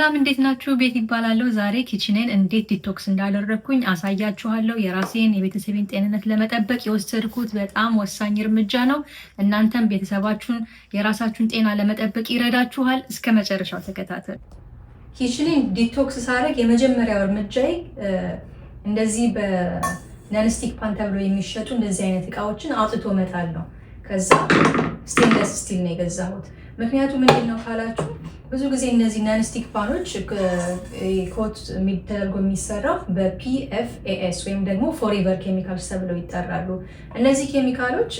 ሰላም እንዴት ናችሁ? ቤት ይባላለሁ። ዛሬ ኪችኔን እንዴት ዲቶክስ እንዳደረኩኝ አሳያችኋለሁ። የራሴን የቤተሰቤን ጤንነት ለመጠበቅ የወሰድኩት በጣም ወሳኝ እርምጃ ነው። እናንተም ቤተሰባችሁን የራሳችሁን ጤና ለመጠበቅ ይረዳችኋል። እስከ መጨረሻው ተከታተሉ። ኪችኔን ዲቶክስ ሳደርግ የመጀመሪያው እርምጃዬ እንደዚህ በነንስቲክ ፓን ተብሎ የሚሸጡ እንደዚህ አይነት እቃዎችን አውጥቶ መጣል ነው። ከዛ ስቴንለስ ስቲል ነው የገዛሁት። ምክንያቱም ምንድነው ካላችሁ ብዙ ጊዜ እነዚህ ናንስቲክ ፓኖች ኮት ተደርጎ የሚሰራው በፒኤፍኤስ ወይም ደግሞ ፎሬቨር ኬሚካልስ ተብለው ይጠራሉ። እነዚህ ኬሚካሎች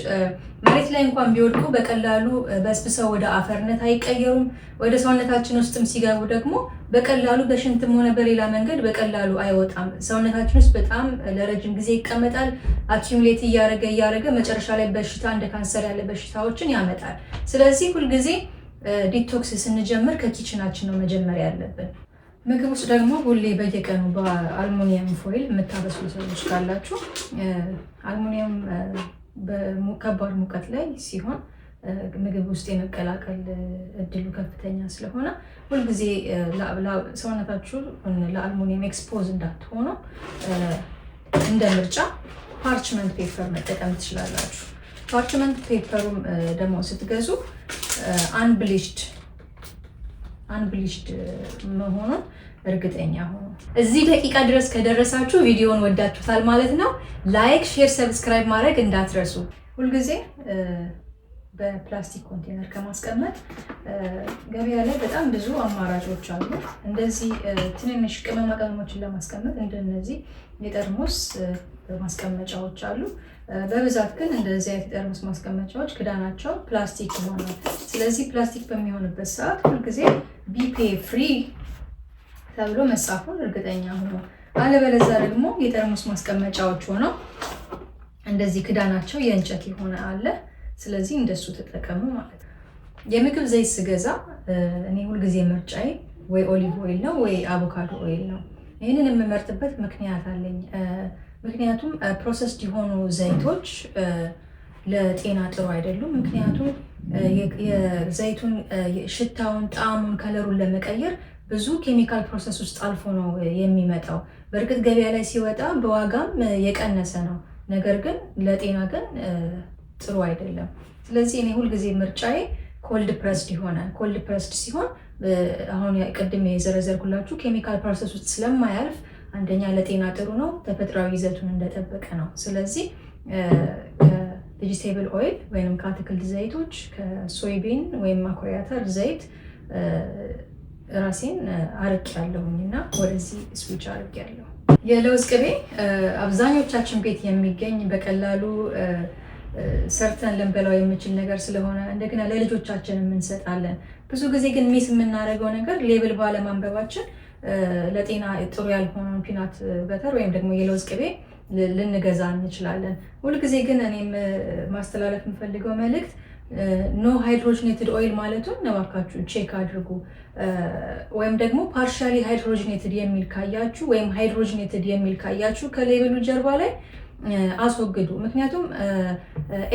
መሬት ላይ እንኳን ቢወድቁ በቀላሉ በስብሰው ወደ አፈርነት አይቀየሩም። ወደ ሰውነታችን ውስጥም ሲገቡ ደግሞ በቀላሉ በሽንትም ሆነ በሌላ መንገድ በቀላሉ አይወጣም። ሰውነታችን ውስጥ በጣም ለረጅም ጊዜ ይቀመጣል። አኪሙሌት እያደረገ መጨረሻ ላይ በሽታ እንደ ካንሰር ያለ በሽታዎችን ያመጣል። ስለዚህ ሁልጊዜ ዲቶክስ ስንጀምር ከኪችናችን ነው መጀመሪያ ያለብን። ምግብ ውስጥ ደግሞ ሁሌ በየቀኑ በአልሙኒየም ፎይል የምታበስሉ ሰዎች ካላችሁ አልሙኒየም በከባድ ሙቀት ላይ ሲሆን ምግብ ውስጥ የመቀላቀል እድሉ ከፍተኛ ስለሆነ ሁልጊዜ ሰውነታችሁ ለአልሙኒየም ኤክስፖዝ እንዳትሆኑ እንደ ምርጫ ፓርችመንት ፔፐር መጠቀም ትችላላችሁ። ፓርችመንት ፔፐሩም ደግሞ ስትገዙ አንብሊሽድ መሆኑን እርግጠኛ ሆኑ። እዚህ ደቂቃ ድረስ ከደረሳችሁ ቪዲዮውን ወዳችሁታል ማለት ነው። ላይክ፣ ሼር፣ ሰብስክራይብ ማድረግ እንዳትረሱ። ሁልጊዜ በፕላስቲክ ኮንቴነር ከማስቀመጥ ገበያ ላይ በጣም ብዙ አማራጮች አሉ። እንደዚህ ትንንሽ ቅመማ ቅመሞችን ለማስቀመጥ እንደነዚህ የጠርሙስ ማስቀመጫዎች አሉ። በብዛት ግን እንደዚህ አይነት የጠርሙስ ማስቀመጫዎች ክዳናቸው ፕላስቲክ ይሆናል። ስለዚህ ፕላስቲክ በሚሆንበት ሰዓት ሁልጊዜ ቢፔ ፍሪ ተብሎ መጻፉን እርግጠኛ ሆኖ፣ አለበለዚያ ደግሞ የጠርሙስ ማስቀመጫዎች ሆነው እንደዚህ ክዳናቸው የእንጨት የሆነ አለ። ስለዚህ እንደሱ ተጠቀሙ ማለት ነው። የምግብ ዘይት ስገዛ እኔ ሁልጊዜ ምርጫዬ ወይ ኦሊቭ ኦይል ነው ወይ አቮካዶ ኦይል ነው። ይህንን የምመርጥበት ምክንያት አለኝ። ምክንያቱም ፕሮሰስድ የሆኑ ዘይቶች ለጤና ጥሩ አይደሉም። ምክንያቱም የዘይቱን ሽታውን፣ ጣዕሙን፣ ከለሩን ለመቀየር ብዙ ኬሚካል ፕሮሰስ ውስጥ አልፎ ነው የሚመጣው። በእርግጥ ገበያ ላይ ሲወጣ በዋጋም የቀነሰ ነው፣ ነገር ግን ለጤና ግን ጥሩ አይደለም። ስለዚህ እኔ ሁልጊዜ ምርጫዬ ኮልድ ፕረስድ ይሆናል። ኮልድ ፕረስድ ሲሆን አሁን ቅድም የዘረዘርኩላችሁ ኬሚካል ፕሮሰስ ውስጥ ስለማያልፍ አንደኛ ለጤና ጥሩ ነው፣ ተፈጥሯዊ ይዘቱን እንደጠበቀ ነው። ስለዚህ ከቬጂቴብል ኦይል ወይም ከአትክልት ዘይቶች፣ ከሶይቢን ወይም ማኮሪ አተር ዘይት ራሴን አርቅ ያለሁኝ እና ወደዚህ ስዊች አርቅ ያለሁ። የለውዝ ቅቤ አብዛኞቻችን ቤት የሚገኝ በቀላሉ ሰርተን ልንበላው የምችል ነገር ስለሆነ እንደገና ለልጆቻችን እንሰጣለን። ብዙ ጊዜ ግን ሚስ የምናደርገው ነገር ሌብል ባለማንበባችን ለጤና ጥሩ ያልሆነውን ፒናት በተር ወይም ደግሞ የለውዝ ቅቤ ልንገዛ እንችላለን። ሁልጊዜ ግን እኔም ማስተላለፍ የምፈልገው መልእክት ኖ ሃይድሮጅኔትድ ኦይል ማለቱን እባካችሁ ቼክ አድርጉ። ወይም ደግሞ ፓርሻሊ ሃይድሮጅኔትድ የሚል ካያችሁ ወይም ሃይድሮጅኔትድ የሚል ካያችሁ ከሌብሉ ጀርባ ላይ አስወግዱ። ምክንያቱም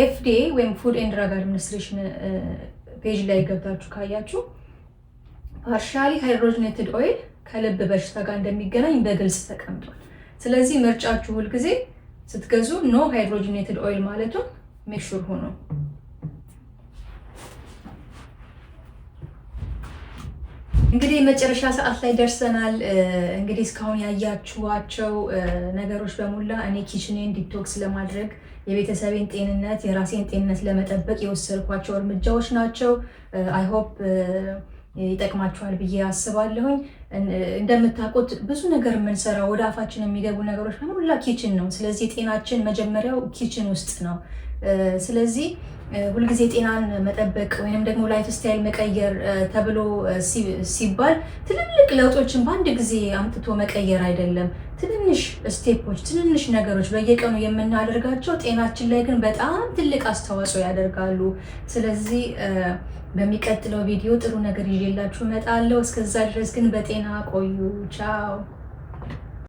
ኤፍዲኤ ወይም ፉድ ኤንድ ድራግ አድሚኒስትሬሽን ፔጅ ላይ ገብታችሁ ካያችሁ ፓርሻሊ ሃይድሮጅኔትድ ኦይል ከልብ በሽታ ጋር እንደሚገናኝ በግልጽ ተቀምጧል። ስለዚህ ምርጫችሁ ሁልጊዜ ስትገዙ ኖ ሃይድሮጅኔትድ ኦይል ማለቱን ሜክ ሹር ሆኖ። እንግዲህ የመጨረሻ ሰዓት ላይ ደርሰናል። እንግዲህ እስካሁን ያያችኋቸው ነገሮች በሙላ እኔ ኪችኔን ዲቶክስ ለማድረግ የቤተሰቤን ጤንነት፣ የራሴን ጤንነት ለመጠበቅ የወሰድኳቸው እርምጃዎች ናቸው። አይ ሆፕ ይጠቅማችኋል ብዬ አስባለሁኝ። እንደምታውቁት ብዙ ነገር የምንሰራው ወደ አፋችን የሚገቡ ነገሮች በሙላ ኪችን ነው። ስለዚህ ጤናችን መጀመሪያው ኪችን ውስጥ ነው። ስለዚህ ሁልጊዜ ጤናን መጠበቅ ወይም ደግሞ ላይፍ ስታይል መቀየር ተብሎ ሲባል ትልልቅ ለውጦችን በአንድ ጊዜ አምጥቶ መቀየር አይደለም። ትንንሽ ስቴፖች፣ ትንንሽ ነገሮች በየቀኑ የምናደርጋቸው ጤናችን ላይ ግን በጣም ትልቅ አስተዋጽኦ ያደርጋሉ። ስለዚህ በሚቀጥለው ቪዲዮ ጥሩ ነገር ይዤላችሁ እመጣለሁ። እስከዛ ድረስ ግን በጤና ቆዩ። ቻው።